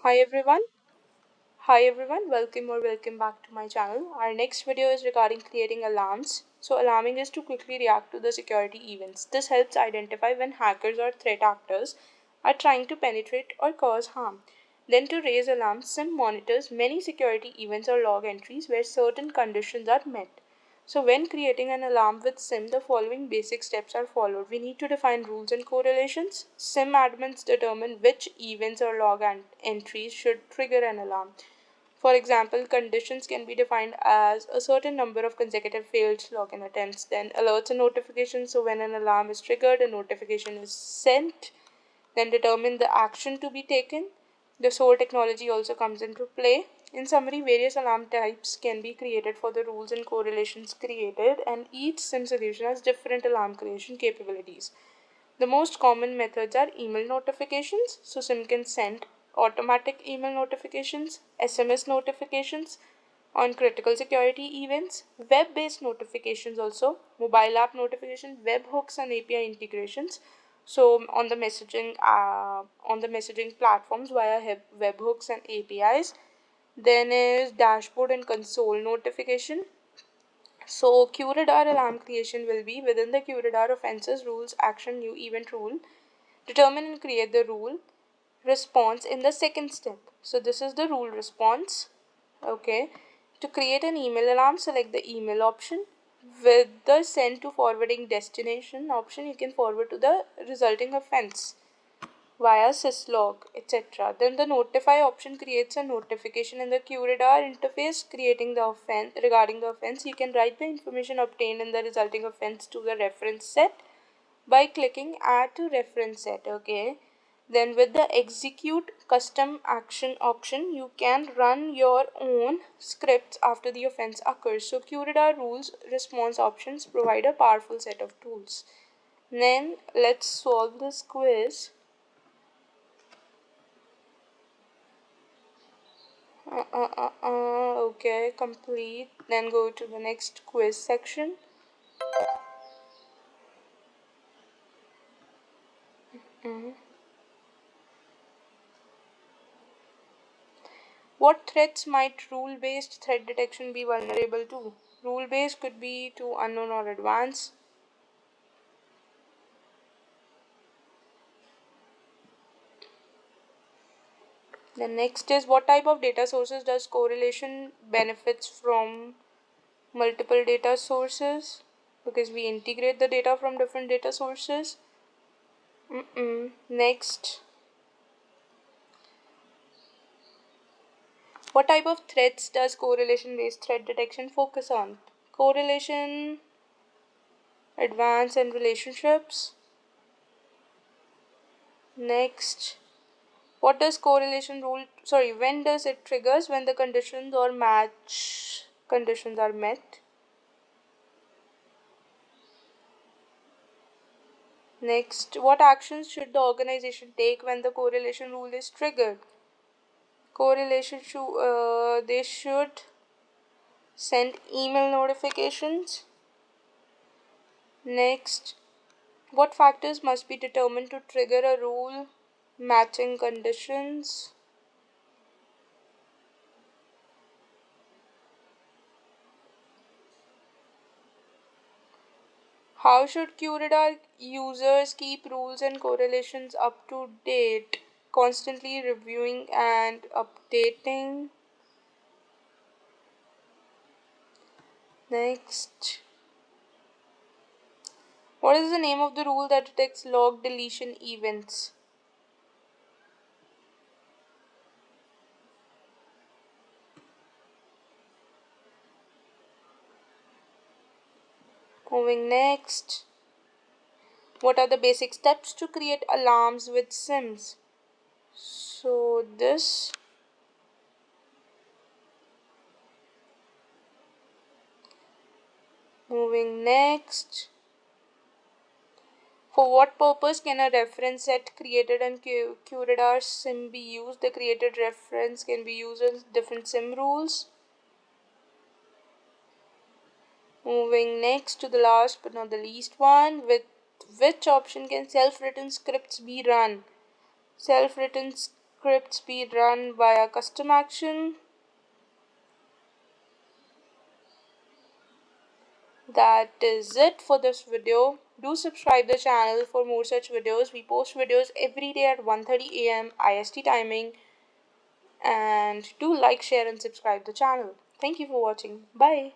Hi everyone. Hi everyone. Welcome back to my channel. Our next video is regarding creating alarms. So alarming is to quickly react to the security events. This helps identify when hackers or threat actors are trying to penetrate or cause harm. Then to raise alarms, SIEM monitors many security events or log entries where certain conditions are met. So when creating an alarm with SIEM, the following basic steps are followed. We need to define rules and correlations. SIEM admins determine which events or log entries should trigger an alarm. For example, conditions can be defined as a certain number of consecutive failed login attempts, then alerts and notifications. So when an alarm is triggered, a notification is sent, then determine the action to be taken. The SOAR technology also comes into play. In summary, various alarm types can be created for the rules and correlations created, and each SIEM solution has different alarm creation capabilities. The most common methods are email notifications. So SIEM can send automatic email notifications, SMS notifications on critical security events, web-based notifications also, mobile app notification, webhooks and API integrations. So on the messaging platforms via webhooks and APIs. Then is dashboard and console notification. So QRadar alarm creation will be within the QRadar offenses rules action new event rule. Determine and create the rule response in the second step. So this is the rule response. Okay. To create an email alarm, select the email option. With the send to forwarding destination option, you can forward to the resulting offense via syslog, etc. Then the notify option creates a notification in the QRadar interface creating the offense regarding the offense. You can write the information obtained in the resulting offense to the reference set by clicking add to reference set. Okay. Then with the execute custom action option, you can run your own scripts after the offense occurs. So QRadar rules response options provide a powerful set of tools. Then let's solve this quiz. Okay, complete. Then go to the next quiz section. What threats might rule-based threat detection be vulnerable to? Rule-based could be to unknown or advanced. The next is what type of data sources does correlation benefits from multiple data sources? Because we integrate the data from different data sources. Next, what type of threats does correlation based threat detection focus on? Correlation, advanced and relationships. Next, what does correlation rule when does it triggers? When the conditions or match conditions are met. Next, what actions should the organization take when the correlation rule is triggered? They should send email notifications. Next, what factors must be determined to trigger a rule? Matching conditions. How should QRadar users keep rules and correlations up to date? Constantly reviewing and updating. Next, what is the name of the rule that detects log deletion events? Moving next, what are the basic steps to create alarms with SIEMs? So this. Moving next, for what purpose can a reference set created in QRadar SIEM be used? The created reference can be used in different SIEM rules. Moving next to the last but not the least one, with which option can self-written scripts be run? Self-written script speed run via custom action. That is it for this video. Do subscribe the channel for more such videos. We post videos every day at 1:30 a.m. IST timing. And do like, share and subscribe the channel. Thank you for watching. Bye.